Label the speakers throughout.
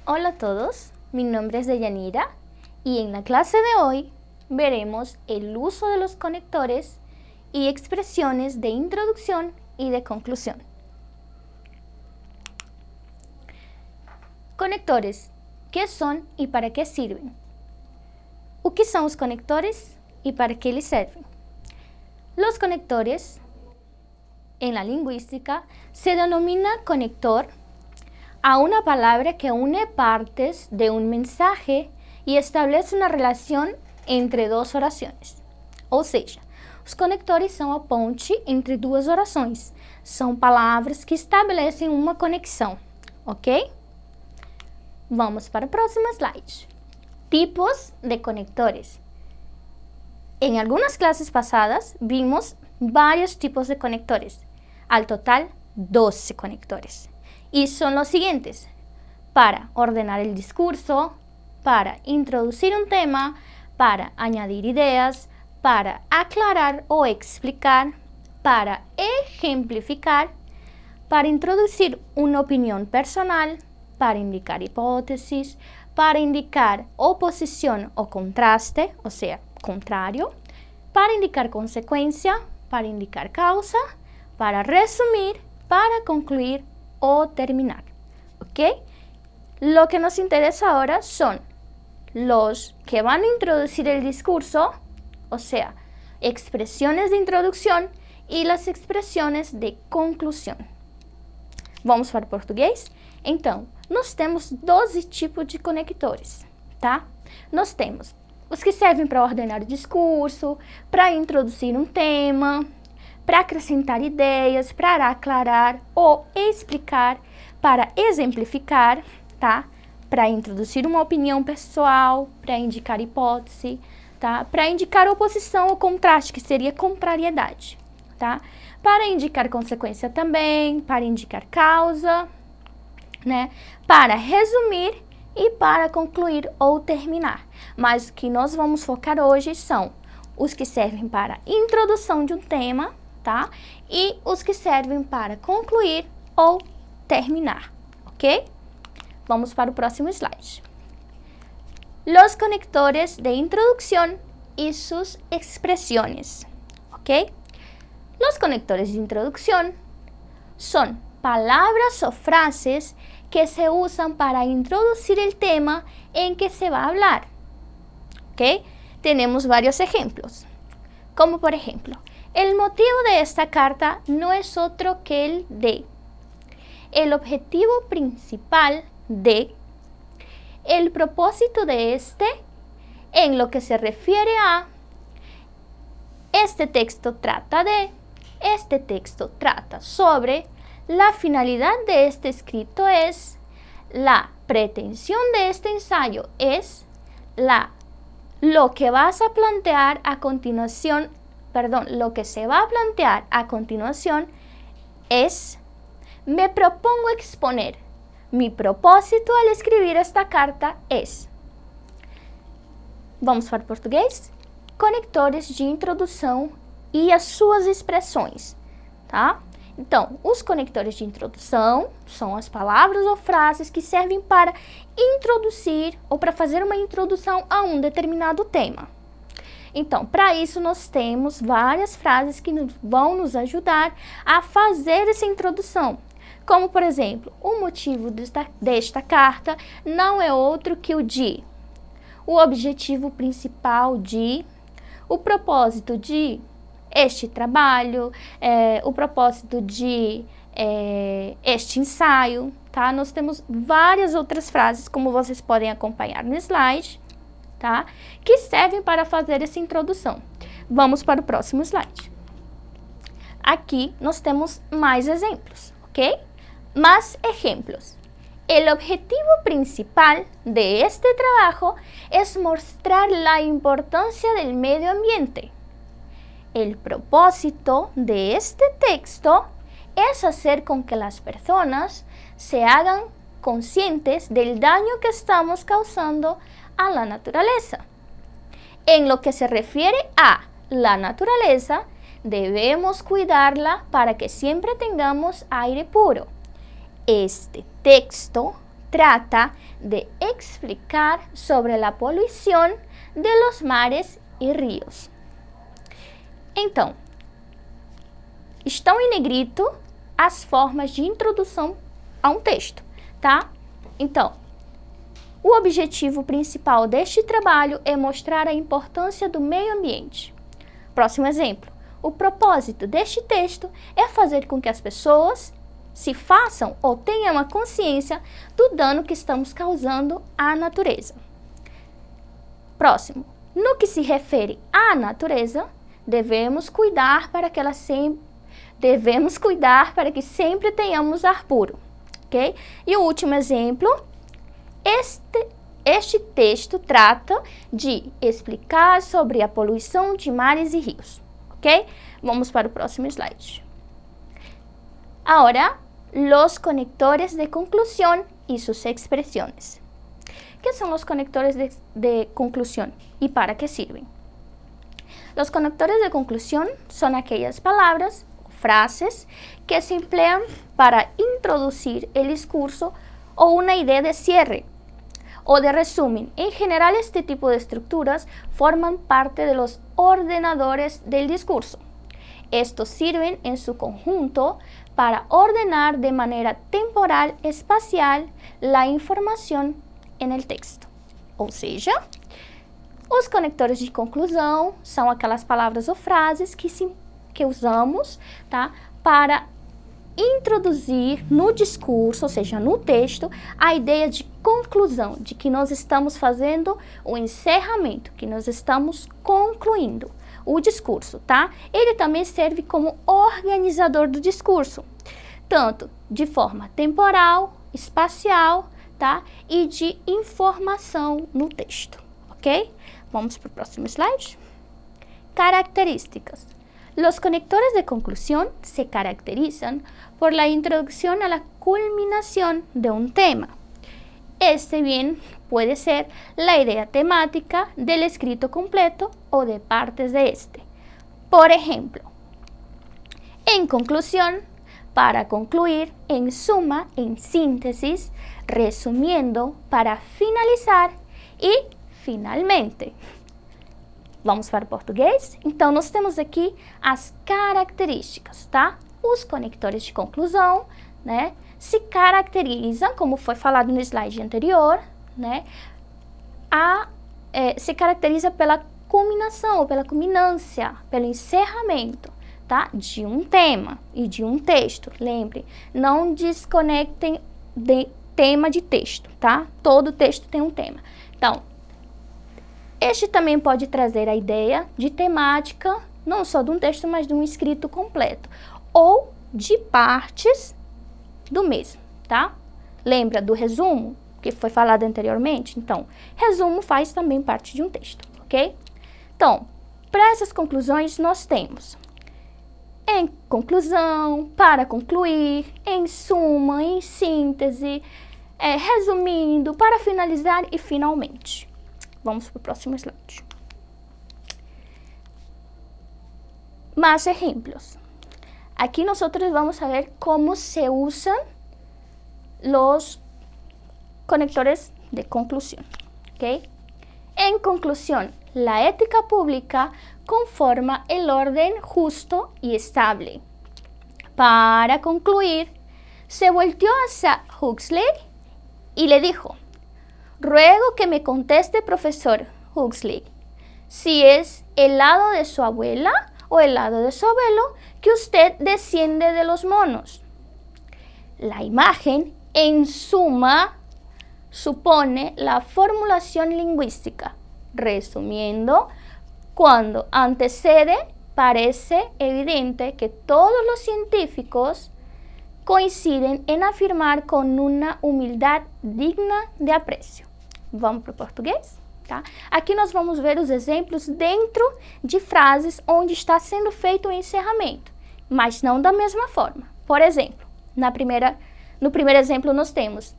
Speaker 1: Hola a todos, mi nombre es Deyanira y en la clase de hoy veremos el uso de los conectores y expresiones de introducción y de conclusión. Conectores, ¿qué son y para qué sirven? O que são os conectores e para que eles servem? Los conectores, en la lingüística, se denomina conector a una palabra que une partes de un mensaje e establece uma relação entre duas orações. Ou seja, os conectores são a ponte entre duas orações. São palavras que estabelecem uma conexão, ok? Vamos para o próximo slide. Tipos de conectores. En algunas clases pasadas vimos varios tipos de conectores. Al total, 12 conectores. Y son los siguientes: para ordenar el discurso, para introducir un tema, para añadir ideas, para aclarar o explicar, para ejemplificar, para introducir una opinión personal, para indicar hipótesis, para indicar oposición o contraste, o sea, contrario, para indicar consecuencia, para indicar causa, para resumir, para concluir o terminar, ¿ok? Lo que nos interesa ahora son los que van a introducir el discurso, o sea, expresiones de introducción y las expressões de conclusão. Vamos para o português? Então, nós temos 12 tipos de conectores, tá? Nós temos os que servem para ordenar o discurso, para introduzir um tema, para acrescentar ideias, para aclarar ou explicar, para exemplificar, tá? Para introduzir uma opinião pessoal, para indicar hipótese, tá? Para indicar oposição ou contraste, que seria contrariedade, tá? Para indicar consequência também, para indicar causa, né? Para resumir e para concluir ou terminar. Mas o que nós vamos focar hoje são os que servem para introdução de um tema, tá? E os que servem para concluir ou terminar, ok? Vamos para o próximo slide. Los conectores de introducción y sus expresiones, ok? Los conectores de introducción son palabras o frases que se usan para introducir el tema en que se va a hablar, ok? Tenemos varios ejemplos, como por ejemplo, el motivo de esta carta no es otro que el de, el objetivo principal de, el propósito de este, en lo que se refiere a, este texto trata de, este texto trata sobre, la finalidad de este escrito es, la pretensión de este ensayo es, lo que vas a plantear a continuación, lo que se va a plantear a continuación es, me propongo exponer, mi propósito al escribir esta carta es. Vamos para o português? Conectores de introdução e as suas expressões, tá? Então, os conectores de introdução são as palavras ou frases que servem para introduzir ou para fazer uma introdução a um determinado tema. Então, para isso, nós temos várias frases que vão nos ajudar a fazer essa introdução. Como, por exemplo, o motivo desta carta não é outro que o de, o objetivo principal de, o propósito de este trabalho, o propósito de este ensaio, tá? Nós temos várias outras frases, como vocês podem acompanhar no slide, tá? Que servem para fazer essa introdução. Vamos para o próximo slide. Aqui nós temos mais exemplos, ok? Más ejemplos. El objetivo principal de este trabajo es mostrar la importancia del medio ambiente. El propósito de este texto es hacer con que las personas se hagan conscientes del daño que estamos causando a la naturaleza. En lo que se refiere a la naturaleza, debemos cuidarla para que siempre tengamos aire puro. Este texto trata de explicar sobre la poluição de los mares e rios. Então, estão em negrito as formas de introdução a um texto, tá? Então, o objetivo principal deste trabalho é mostrar a importância do meio ambiente. Próximo exemplo. O propósito deste texto é fazer com que as pessoas se façam ou tenham a consciência do dano que estamos causando à natureza. Próximo. No que se refere à natureza, devemos cuidar para que sempre tenhamos ar puro, ok? E o último exemplo, este texto trata de explicar sobre a poluição de mares e rios, ok? Vamos para o próximo slide. Ahora, los conectores de conclusión y sus expresiones. ¿Qué son los conectores de conclusión y para qué sirven? Los conectores de conclusión son aquellas palabras o frases que se emplean para introducir el discurso o una idea de cierre o de resumen. En general, este tipo de estructuras forman parte de los ordenadores del discurso. Estos sirven en su conjunto para ordenar de manera temporal, espacial, la información en el texto. Ou seja, os conectores de conclusão são aquelas palavras ou frases que usamos, tá, para introduzir no discurso, ou seja, no texto, a ideia de conclusão, de que nós estamos fazendo o encerramento, que nós estamos concluindo o discurso, tá? Ele também serve como organizador do discurso, tanto de forma temporal, espacial, tá? E de informação no texto, ok? Vamos para o próximo slide. Características. Los conectores de conclusión se caracterizan por la introducción a la culminación de un tema. Este bien puede ser la idea temática del escrito completo o de partes de este. Por ejemplo, en conclusión, para concluir, en suma, en síntesis, resumiendo, para finalizar e finalmente. Vamos para o português? Então, nós temos aqui as características, tá? Os conectores de conclusão, né, se caracterizam, como foi falado no slide anterior, né, se caracteriza pela culminação, ou pela culminância, pelo encerramento, tá? De um tema e de um texto. Lembre, não desconectem de tema de texto, tá? Todo texto tem um tema. Então, este também pode trazer a ideia de temática, não só de um texto, mas de um escrito completo, ou de partes do mesmo, tá? Lembra do resumo, que foi falado anteriormente? Então, resumo faz também parte de um texto, ok? Então, para essas conclusões, nós temos em conclusão, para concluir, em suma, em síntese, resumindo, para finalizar e finalmente. Vamos para o próximo slide. Más ejemplos. Aquí nosotros vamos a ver cómo se usan los conectores de conclusión, ¿ok? En conclusión, la ética pública conforma el orden justo y estable. Para concluir, se volteó hacia Huxley y le dijo: ruego que me conteste, profesor Huxley, si es el lado de su abuela o el lado de su abuelo que usted desciende de los monos. La imagen, en suma, supone la formulación lingüística. Resumiendo, cuando antecede, parece evidente que todos los científicos coincidem em afirmar com uma humildade digna de apreço. Vamos para o português? Tá? Aqui nós vamos ver os exemplos dentro de frases onde está sendo feito o encerramento, mas não da mesma forma. Por exemplo, no primeiro exemplo nós temos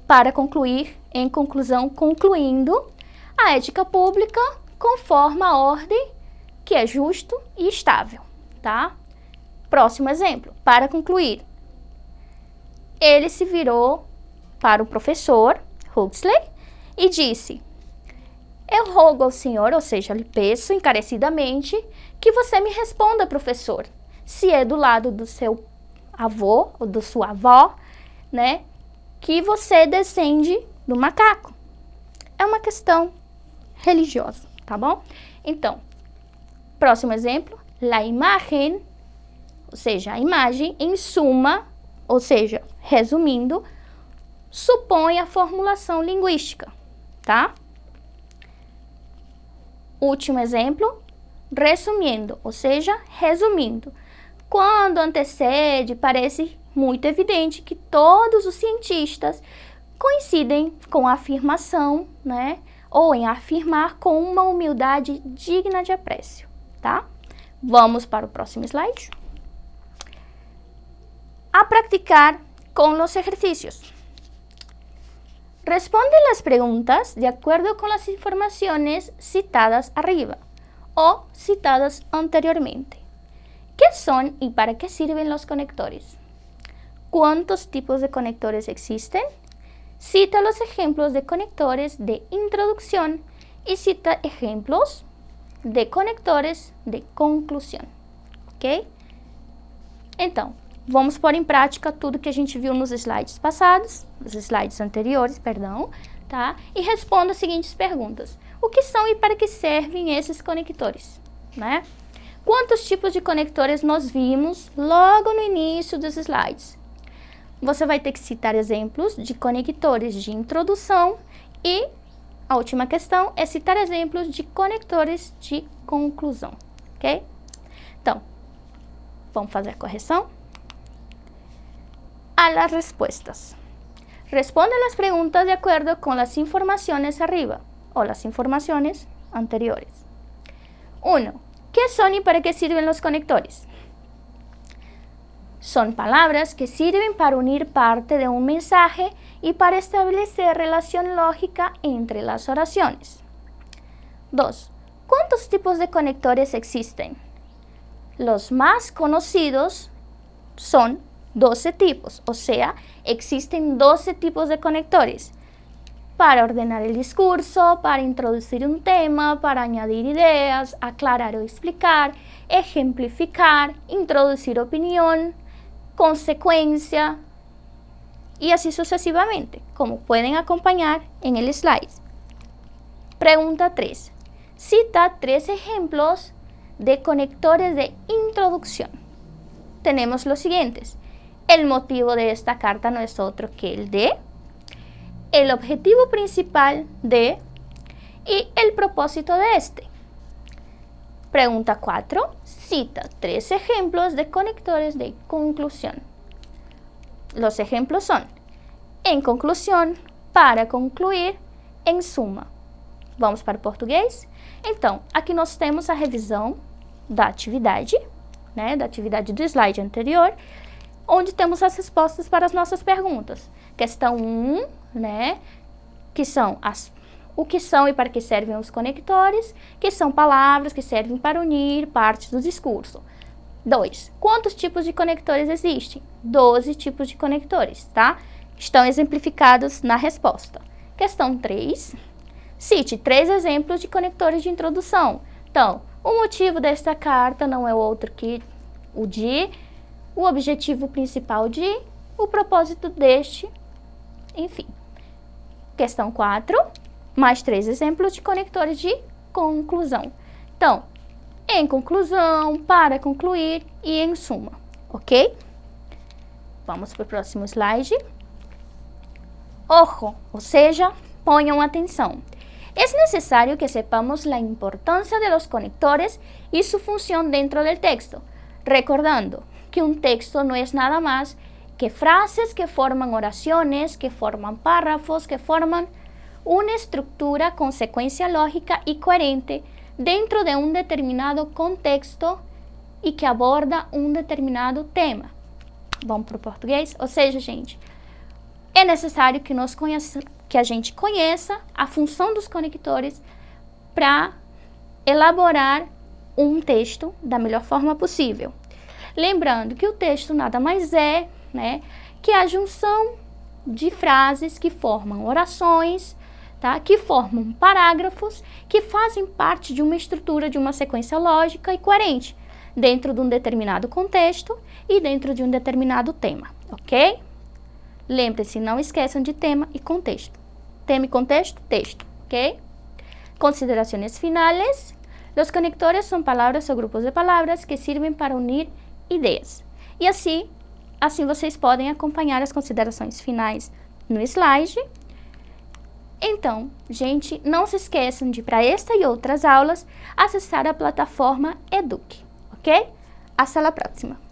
Speaker 1: para concluir, em conclusão, concluindo, a ética pública conforma a ordem que é justo e estável. Tá? Próximo exemplo, para concluir. Ele se virou para o professor Huxley e disse: eu rogo ao senhor, ou seja, lhe peço encarecidamente, que você me responda, professor, se é do lado do seu avô ou da sua avó, né, que você descende do macaco. É uma questão religiosa, tá bom? Então, próximo exemplo, la imagen, ou seja, a imagem, em suma, ou seja, resumindo, supõe a formulação linguística, tá? Último exemplo, resumindo, ou seja, resumindo. Quando antecede, parece muito evidente que todos os cientistas coincidem com a afirmação, né? Ou em afirmar com uma humildade digna de apreço, tá? Vamos para o próximo slide. A practicar con los ejercicios. Responde las preguntas de acuerdo con las informaciones citadas arriba o citadas anteriormente. ¿Qué son y para qué sirven los conectores? ¿Cuántos tipos de conectores existen? Cita los ejemplos de conectores de introducción y cita ejemplos de conectores de conclusão, ok? Então, vamos pôr em prática tudo que a gente viu nos slides passados, nos slides anteriores, perdão, tá? E responda as seguintes perguntas. O que são e para que servem esses conectores, né? Quantos tipos de conectores nós vimos logo no início dos slides? Você vai ter que citar exemplos de conectores de introdução e a última questão é citar exemplos de conectores de conclusão, ok? Então, vamos fazer a correção? A las respuestas. Responde las preguntas de acuerdo con las informaciones arriba o las informaciones anteriores. 1. ¿Qué son y para qué sirven los conectores? Son palabras que sirven para unir parte de un mensaje y para establecer relación lógica entre las oraciones. 2. ¿Cuántos tipos de conectores existen? Los más conocidos son 12 tipos, o sea, existen 12 tipos de conectores. Para ordenar el discurso, para introducir un tema, para añadir ideas, aclarar o explicar, ejemplificar, introducir opinión, consecuencia y así sucesivamente, como pueden acompañar en el slide. Pregunta 3. Cita 3 ejemplos de conectores de introducción. Tenemos los siguientes. El motivo de esta carta no es otro que el de, el objetivo principal de y el propósito de este. Pregunta 4. Cita 3 ejemplos de conectores de conclusión. Los ejemplos son en conclusão, para concluir, em suma. Vamos para o português? Então, aqui nós temos a revisão da atividade, né, da atividade do slide anterior, onde temos as respostas para as nossas perguntas. Questão 1, né, que são o que são e para que servem os conectores, que são palavras que servem para unir partes do discurso. 2. Quantos tipos de conectores existem? 12 tipos de conectores, tá? Estão exemplificados na resposta. Questão 3. Cite 3 exemplos de conectores de introdução. Então, o motivo desta carta não é outro que o de, o objetivo principal de, o propósito deste, enfim. Questão 4. Mais 3 exemplos de conectores de conclusão. Então, em conclusão, para concluir e em suma, ok? Vamos para o próximo slide. Ojo, ou seja, ponham atenção. Es necesario que sepamos la importancia de los conectores y su función dentro del texto, recordando que un texto no es nada más que frases que forman oraciones, que forman párrafos, que forman una estructura con secuencia lógica y coherente dentro de un determinado contexto e que aborda um determinado tema. Vamos para o português? Ou seja, gente, é necessário que a gente conheça a função dos conectores para elaborar um texto da melhor forma possível. Lembrando que o texto nada mais é, né, que a junção de frases que formam orações, tá? Que formam parágrafos, que fazem parte de uma estrutura, de uma sequência lógica e coerente, dentro de um determinado contexto e dentro de um determinado tema, ok? Lembre-se, não esqueçam de tema e contexto. Tema y contexto, texto, ¿ok? Consideraciones finales. Los conectores son palabras o grupos de palabras que sirven para unir ideias. E assim vocês podem acompanhar as considerações finais no slide. Então, gente, não se esqueçam de, para esta e outras aulas, acessar a plataforma Eduque, ok? Hasta la próxima!